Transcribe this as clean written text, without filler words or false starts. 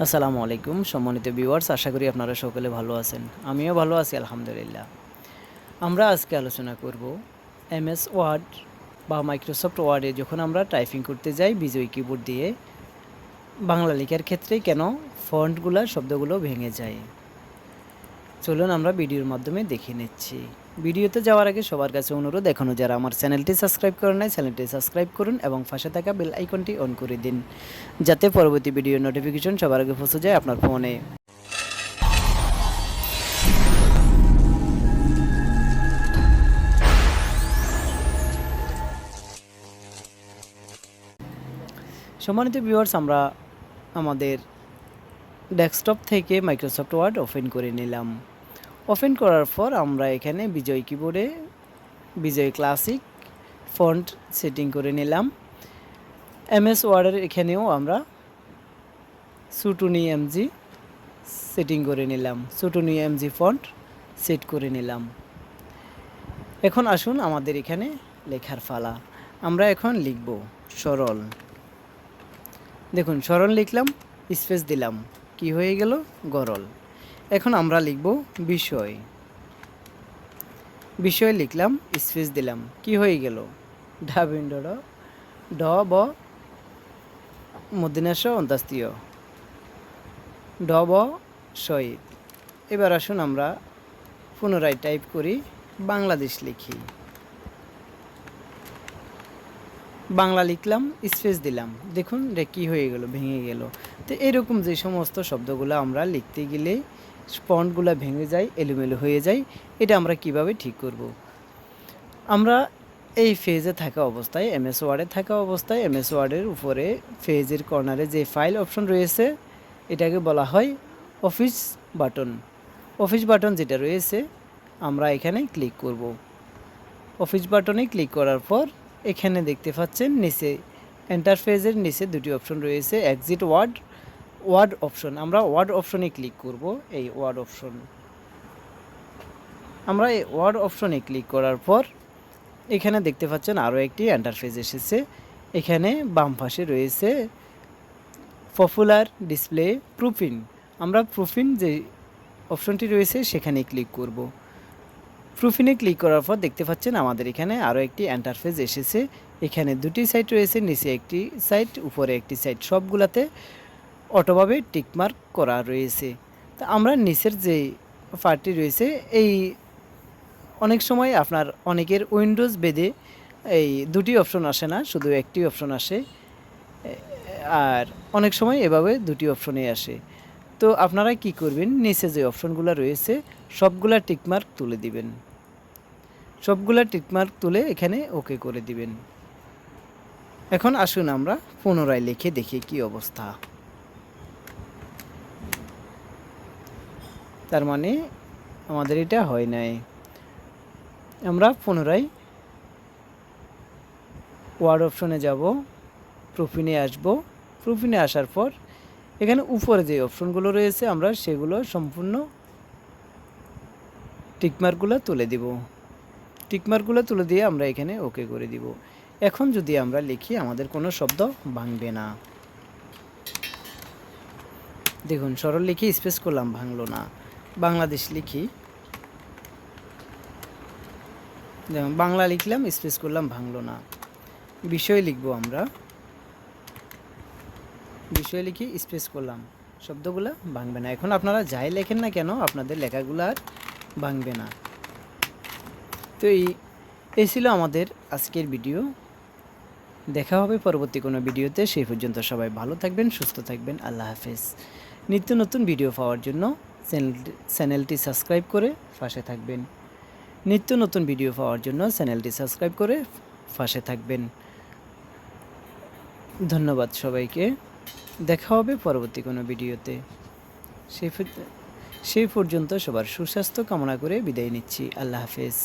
আসসালামু আলাইকুম সম্মানিত ভিউয়ার্স, আশা করি আপনারা সকলে ভালো আছেন। আমিও ভালো আছি আলহামদুলিল্লাহ। আমরা আজকে আলোচনা করব এমএস ওয়ার্ড বা মাইক্রোসফট ওয়ার্ডে যখন আমরা টাইপিং করতে যাই বিজয়ী কিবোর্ড দিয়ে বাংলা লেখার ক্ষেত্রে কেন ফন্টগুলো শব্দগুলো ভেঙে যায়। চলুন আমরা ভিডিওর মাধ্যমে দেখে নিচ্ছি। ভিডিওতে যাওয়ার আগে সবার কাছে অনুরোধ, এখনও যারা আমার চ্যানেলটি সাবস্ক্রাইব করেন নাই চ্যানেলটি সাবস্ক্রাইব করুন এবং পাশে থাকা বেল আইকনটি অন করে দিন, যাতে পরবর্তী ভিডিওর নোটিফিকেশন সবার আগে পৌঁছে যায় আপনার ফোনে। সম্মানিত ভিউয়ার্স, আমরা আমাদের ডেস্কটপ থেকে মাইক্রোসফট ওয়ার্ড ওপেন করে নিলাম। ওপেন করার পর আমরা এখানে বিজয় কিবোর্ডে বিজয় ক্লাসিক ফন্ট সেটিং করে নিলাম। এমএস ওয়ার্ডের এখানেও আমরা সুটুনি এমজি সেটিং করে নিলাম, সুটুনি এমজি ফন্ট সেট করে নিলাম। এখন আসুন আমাদের এখানে লেখার ফালা। আমরা এখন লিখব সরল। দেখুন, সরল লিখলাম, স্পেস দিলাম, কি হয়ে গেল? গরল। এখন আমরা লিখব বিষয়। বিষয় লিখলাম, স্পেস দিলাম, কি হয়ে গেল? ঢাবিন্ড ড ব মদিনাস অন্তাস্তীয় ড ব শহীদ। এবার আসুন আমরা পুনরায় টাইপ করি, বাংলাদেশ লিখি। বাংলা লিখলাম, স্পেস দিলাম, দেখুন রে কী হয়ে গেল? ভেঙে গেল। তো এরকম যে সমস্ত শব্দগুলো আমরা লিখতে গেলে ফন্টগুলো ভেঙে যায়, এলোমেলো হয়ে যায়, এটা আমরা কিভাবে ঠিক করব? আমরা এই ফেজে থাকা অবস্থায়, এমএস ওয়ার্ডে থাকা অবস্থায়, এমএস ওয়ার্ডের উপরে ফেজের কর্নারে যে ফাইল অপশন রয়েছে এটাকে বলা হয় অফিস বাটন। অফিস বাটন যেটা রয়েছে আমরা এখানে ক্লিক করব। অফিস বাটনে ক্লিক করার পর এখানে দেখতে পাচ্ছেন নিচে এন্টারফেসের নিচে দুটি অপশন রয়েছে, এক্সিট ওয়ার্ড, ওয়ার্ড অপশন। আমরা ওয়ার্ড অপশনে ক্লিক করব। এই ওয়ার্ড অপশন, আমরা এই ওয়ার্ড অপশনে ক্লিক করার পর এখানে দেখতে পাচ্ছেন আরও একটি ইন্টারফেস এসেছে। এখানে বাম পাশে রয়েছে পপুলার ডিসপ্লে প্রুফিং। আমরা প্রুফিং যে অপশনটি রয়েছে সেখানে ক্লিক করব। প্রুফিনে ক্লিক করার পর দেখতে পাচ্ছেন আমাদের এখানে আরও একটি ইন্টারফেস এসেছে। এখানে দুটি সাইট রয়েছে, নিচে একটি সাইট, উপরে একটি সাইট, সবগুলাতে অটোভাবে টিকমার্ক করা রয়েছে। তা আমরা নিচের যে পার্টটি রয়েছে, এই অনেক সময় আপনার অনেকের উইন্ডোজ বেদে এই দুটি অপশন আসে না, শুধু একটি অপশন আসে, আর অনেক সময় এভাবে দুটি অপশনেই আসে। তো আপনারা কি করবেন, নিচে যে অপশনগুলো রয়েছে সবগুলা টিকমার্ক তুলে দিবেন। সবগুলা টিকমার্ক তুলে এখানে ওকে করে দিবেন। এখন আসুন আমরা পুনরায় লিখে দেখি কি অবস্থা। তার মানে আমাদের এটা হয় নাই। আমরা পুনরায় ওয়ার্ড অপশনে যাব, প্রুফিনে আসব। প্রুফিনে আসার পর এখানে উপরে যে অপশনগুলো রয়েছে আমরা সেগুলো সম্পূর্ণ টিকমার্কগুলো তুলে দিব। টিকমার্কগুলো তুলে দিয়ে আমরা এখানে ওকে করে দিব। এখন যদি আমরা লিখি আমাদের কোনো শব্দ ভাঙবে না। দেখুন, সরল লিখি, স্পেস করলাম, ভাঙলো না। বাংলাদেশ লিখি, দেখুন বাংলা লিখলাম, স্পেস করলাম, ভাঙলো না। বিষয় লিখব আমরা, বিষয় লিখি, স্পেস করলাম, শব্দগুলো ভাঙবে না। এখন আপনারা যাই লেখেন না কেন আপনাদের লেখাগুলো আর ভাঙবে না। তো এই ছিল আমাদের আজকের ভিডিও। দেখা হবে পরবর্তী কোনো ভিডিওতে। সেই পর্যন্ত সবাই ভালো থাকবেন, সুস্থ থাকবেন। আল্লাহ হাফেজ। নিত্য নতুন ভিডিও পাওয়ার জন্য চ্যানেলটি সাবস্ক্রাইব করে পাশে থাকবেন। নিত্য নতুন ভিডিও পাওয়ার জন্য চ্যানেলটি সাবস্ক্রাইব করে পাশে থাকবেন। ধন্যবাদ সবাইকে। দেখা হবে পরবর্তী কোনো ভিডিওতে। সেই পর্যন্ত সবার সুস্বাস্থ্য কামনা করে বিদায় নিচ্ছি। আল্লাহ হাফেজ।